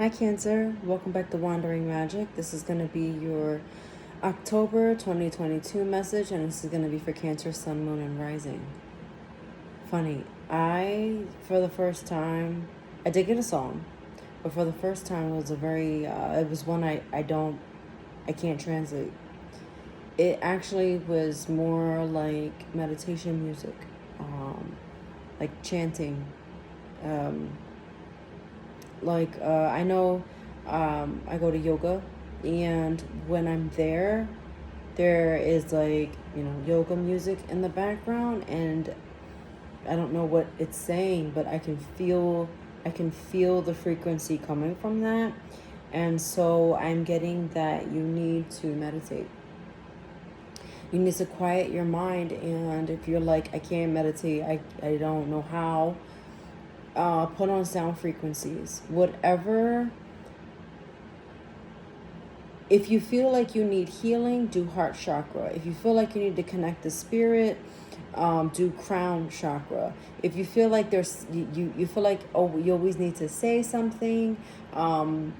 Hi Cancer, welcome back to Wandering Magic. This is going to be your October 2022 message, and this is going to be for Cancer, Sun, Moon, and Rising. Funny, for the first time, I did get a song, but for the first time it was it was one I can't translate. It actually was more like meditation music, like chanting, I know I go to yoga, and when I'm there is yoga music in the background, and I don't know what it's saying, but I can feel the frequency coming from that. And so I'm getting that you need to meditate. You need to quiet your mind, and if you're like, I can't meditate, I don't know how, put on sound frequencies. If you feel like you need healing, do heart chakra. If you feel like you need to connect the spirit, do crown chakra. If you feel like you feel like, oh, you always need to say something, and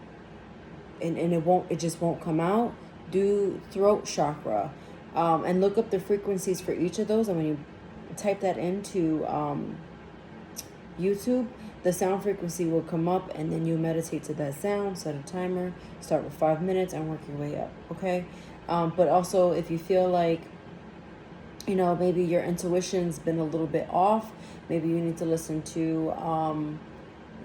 it just won't come out, do throat chakra. And look up the frequencies for each of those, and when you type that into YouTube, the sound frequency will come up, and then you meditate to that sound. Set a timer, start with 5 minutes, and work your way up. Okay. But also, if you feel like, maybe your intuition's been a little bit off, maybe you need to listen to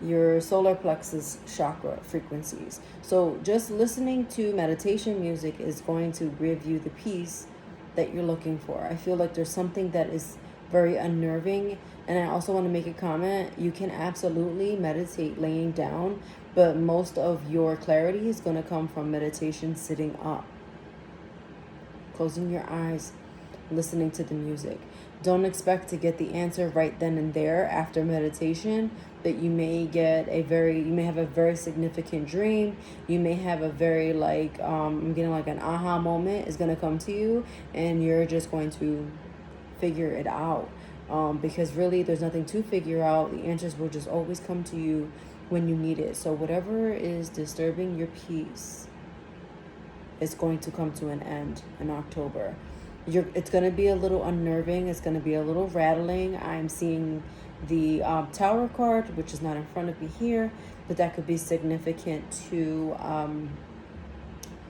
your solar plexus chakra frequencies. So just listening to meditation music is going to give you the peace that you're looking for. I feel like there's something that is very unnerving. And I also want to make a comment. You can absolutely meditate laying down, but most of your clarity is going to come from meditation sitting up, closing your eyes, listening to the music. Don't expect to get the answer right then and there after meditation, but you may have a very significant dream. You may have a very I'm getting like an aha moment is going to come to you, and you're just going to figure it out. Because really there's nothing to figure out. The answers will just always come to you when you need it. So whatever is disturbing your peace is going to come to an end in October. It's going to be a little unnerving. It's going to be a little rattling. I'm seeing the Tower card, which is not in front of me here, but that could be significant to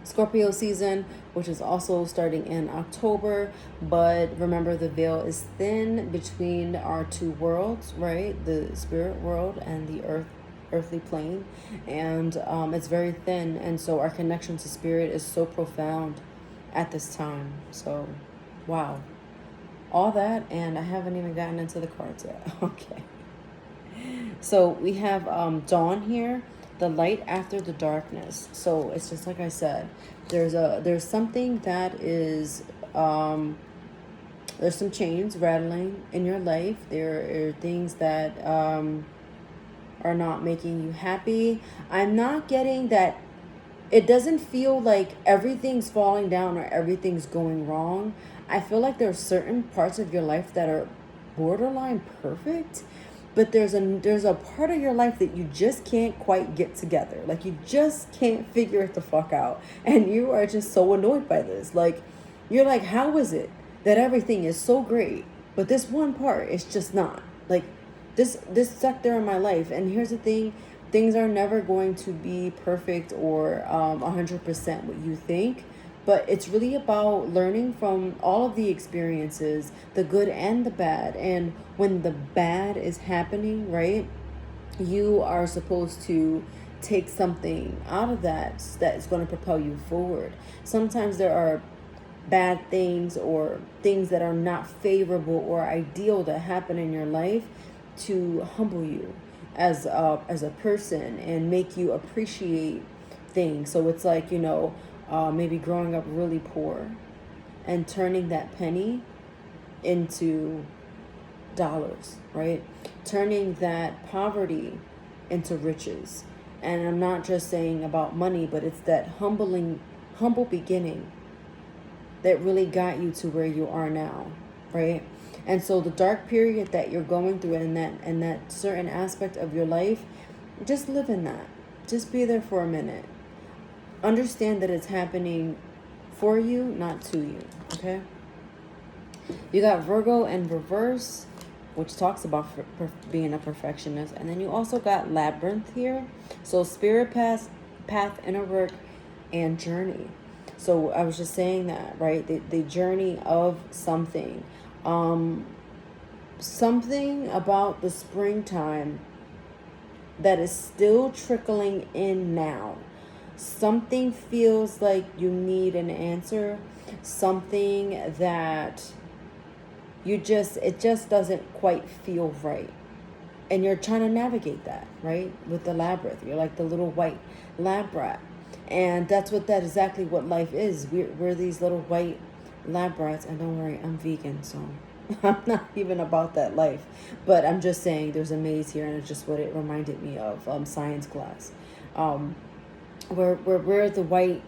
Scorpio season, which is also starting in October. But remember, the veil is thin between our two worlds, right? The spirit world and the earthly plane. And it's very thin. And so our connection to spirit is so profound at this time. So, wow. All that, and I haven't even gotten into the cards yet. Okay. So we have dawn here, the light after the darkness. So it's just like I said, there's something that is there's some chains rattling in your life. There are things that are not making you happy. I'm not getting that. It doesn't feel like everything's falling down or everything's going wrong. I feel like there are certain parts of your life that are borderline perfect, but there's a part of your life that you just can't quite get together. Like, you just can't figure it the fuck out. And you are just so annoyed by this. Like, you're like, how is it that everything is so great, but this one part is just not? Like, this sector of my life. And here's the thing. Things are never going to be perfect or 100% what you think. But it's really about learning from all of the experiences, the good and the bad. And when the bad is happening, right, you are supposed to take something out of that is going to propel you forward. Sometimes there are bad things or things that are not favorable or ideal that happen in your life to humble you as a person and make you appreciate things. So it's like, maybe growing up really poor and turning that penny into dollars, right? Turning that poverty into riches. And I'm not just saying about money, but it's that humble beginning that really got you to where you are now, right? And so the dark period that you're going through and that certain aspect of your life, just live in that. Just be there for a minute. Understand that it's happening for you, not to you, okay? You got Virgo in reverse, which talks about being a perfectionist. And then you also got Labyrinth here. So spirit path, inner work, and journey. So I was just saying that, right? The journey of something. Something about the springtime that is still trickling in now. Something feels like you need an answer. Something that it just doesn't quite feel right. And you're trying to navigate that, right? With the labyrinth. You're like the little white lab rat. And that's exactly what life is. We're these little white lab rats. And don't worry, I'm vegan, so I'm not even about that life. But I'm just saying there's a maze here, and it's just what it reminded me of, science class. We're the white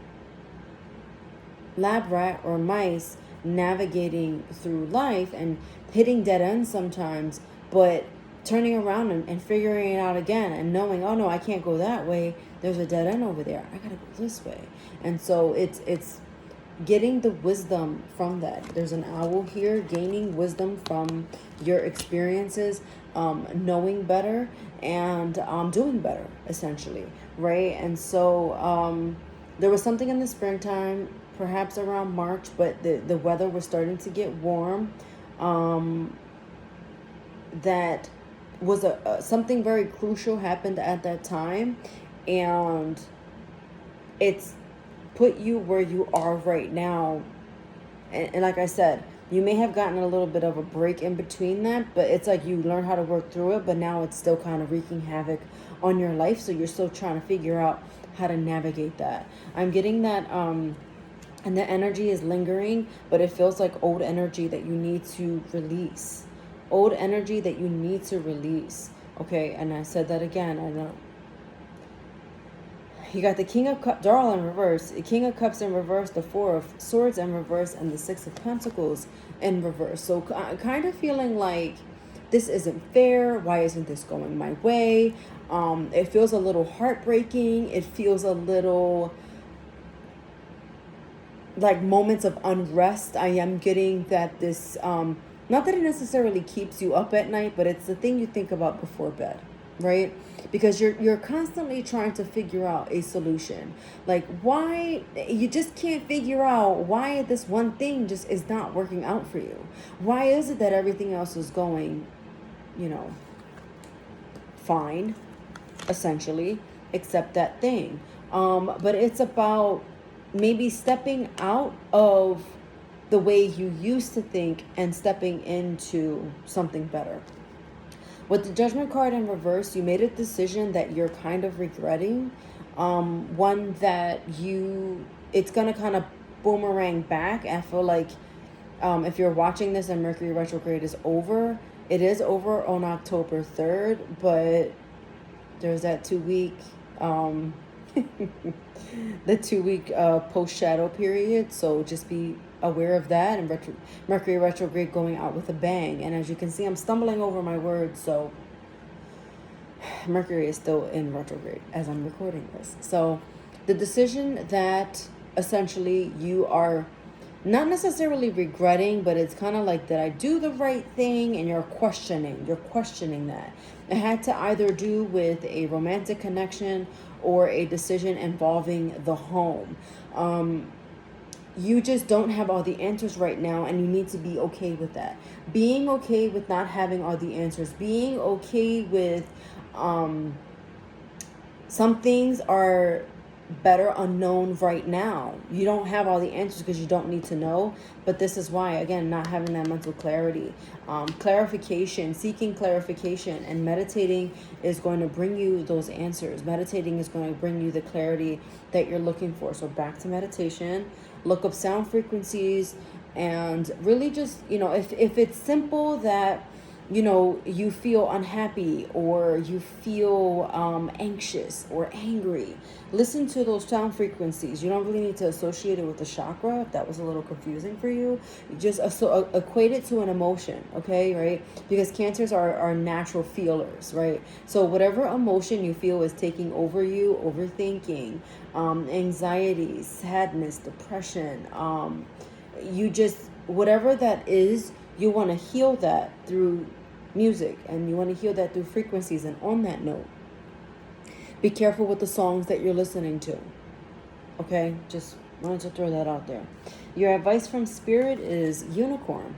lab rat or mice navigating through life and hitting dead ends sometimes, but turning around and figuring it out again and knowing, oh no, I can't go that way. There's a dead end over there. I gotta go this way. And so it's getting the wisdom from that. There's an owl here, gaining wisdom from your experiences, knowing better and doing better, essentially, right? And so there was something in the springtime, perhaps around March, but the weather was starting to get warm. That was something very crucial happened at that time, and it's put you where you are right now. And like I said, you may have gotten a little bit of a break in between that, but it's like you learn how to work through it, but now it's still kind of wreaking havoc on your life. So you're still trying to figure out how to navigate that. I'm getting that, and the energy is lingering, but it feels like old energy that you need to release. Old energy that you need to release. Okay, and I said that again. I know. You got the King of Cups, Darl in reverse, the King of Cups in reverse, the Four of Swords in reverse, and the Six of Pentacles in reverse. So kind of feeling like this isn't fair. Why isn't this going my way? It feels a little heartbreaking. It feels a little like moments of unrest. I am getting that this, not that it necessarily keeps you up at night, but it's the thing you think about before bed, right? Because you're constantly trying to figure out a solution. Like, why you just can't figure out why this one thing just is not working out for you. Why is it that everything else is going, fine, essentially, except that thing. But it's about maybe stepping out of the way you used to think and stepping into something better. With the Judgment card in reverse, you made a decision that you're kind of regretting. One that it's going to kind of boomerang back. I feel like if you're watching this and Mercury retrograde is over, it is over on October 3rd, but there's that 2-week, the 2-week post-shadow period. So just be aware of that, and Mercury retrograde going out with a bang. And as you can see, I'm stumbling over my words, so Mercury is still in retrograde as I'm recording this. So the decision that essentially you are not necessarily regretting, but it's kind of like, did I do the right thing? And you're questioning that. It had to either do with a romantic connection or a decision involving the home. You just don't have all the answers right now, and you need to be okay with that. Being okay with not having all the answers. Being okay with some things are better unknown right now. You don't have all the answers because you don't need to know. But this is why, again, not having that mental clarity. Clarification, seeking clarification, and meditating is going to bring you those answers. Meditating is going to bring you the clarity that you're looking for. So back to meditation. Look up sound frequencies and really just, if it's simple that you know, you feel unhappy or you feel anxious or angry, listen to those sound frequencies. You don't really need to associate it with the chakra if that was a little confusing for you. Just equate it to an emotion, okay, right? Because cancers are natural feelers, right? So whatever emotion you feel is taking over you, overthinking, anxiety, sadness, depression, you just, whatever that is, you want to heal that through music, and you want to heal that through frequencies. And on that note, be careful with the songs that you're listening to, okay? Just wanted to throw that out there. Your advice from spirit is unicorn,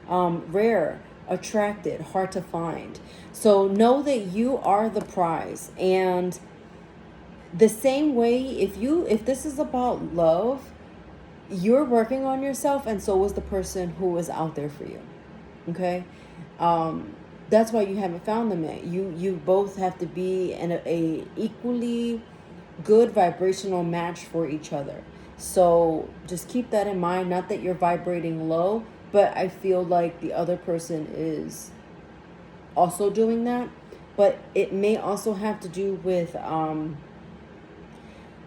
rare, attracted, hard to find. So know that you are the prize. And the same way, if this is about love, you're working on yourself, and so is the person who is out there for you. Okay, that's why you haven't found them yet. You both have to be in a equally good vibrational match for each other. So just keep that in mind. Not that you're vibrating low, but I feel like the other person is also doing that. But it may also have to do with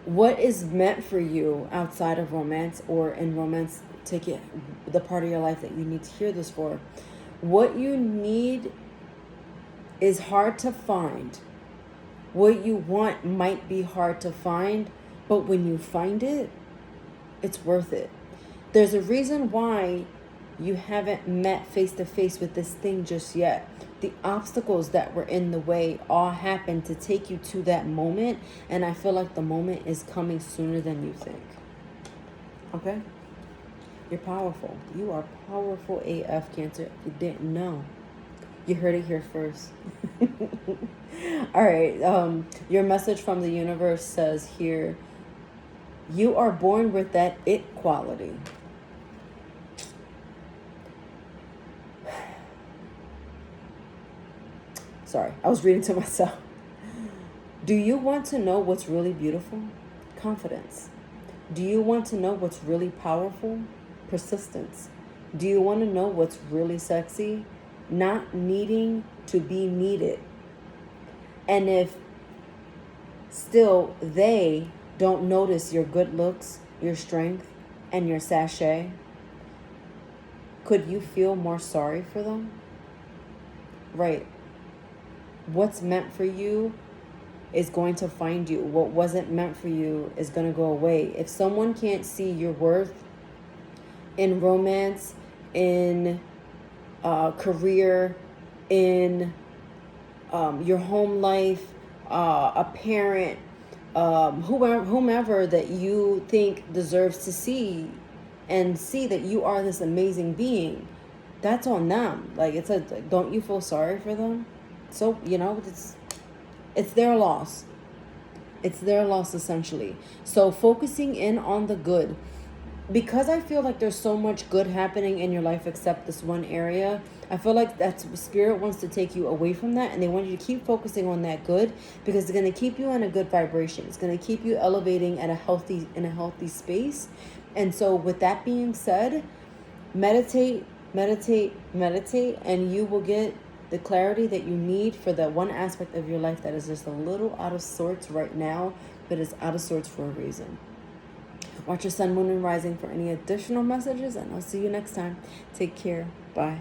what is meant for you outside of romance, or in romance. Take it the part of your life that you need to hear this for. What you need is hard to find. What you want might be hard to find, but when you find it, it's worth it. There's a reason why you haven't met face to face with this thing just yet. The obstacles that were in the way all happened to take you to that moment, and I feel like the moment is coming sooner than you think. Okay? You're powerful. You are powerful AF, Cancer. If you didn't know, you heard it here first. All right. Your message from the universe says here, you are born with that it quality. Sorry, I was reading to myself. Do you want to know what's really beautiful? Confidence. Do you want to know what's really powerful? Persistence. Do you want to know what's really sexy? Not needing to be needed. And if still they don't notice your good looks, your strength, and your sachet, could you feel more sorry for them? Right. What's meant for you is going to find you. What wasn't meant for you is going to go away. If someone can't see your worth in romance, in career, in your home life, a parent, whomever that you think deserves to see and see that you are this amazing being, that's on them. Like, don't you feel sorry for them? So, you know, it's their loss. It's their loss, essentially. So focusing in on the good, because I feel like there's so much good happening in your life except this one area. I feel like that's spirit wants to take you away from that, and they want you to keep focusing on that good, because it's going to keep you in a good vibration. It's going to keep you elevating in a healthy space. And so with that being said, meditate, and you will get the clarity that you need for that one aspect of your life that is just a little out of sorts right now, but it's out of sorts for a reason. Watch your sun, moon, and rising for any additional messages, and I'll see you next time. Take care. Bye.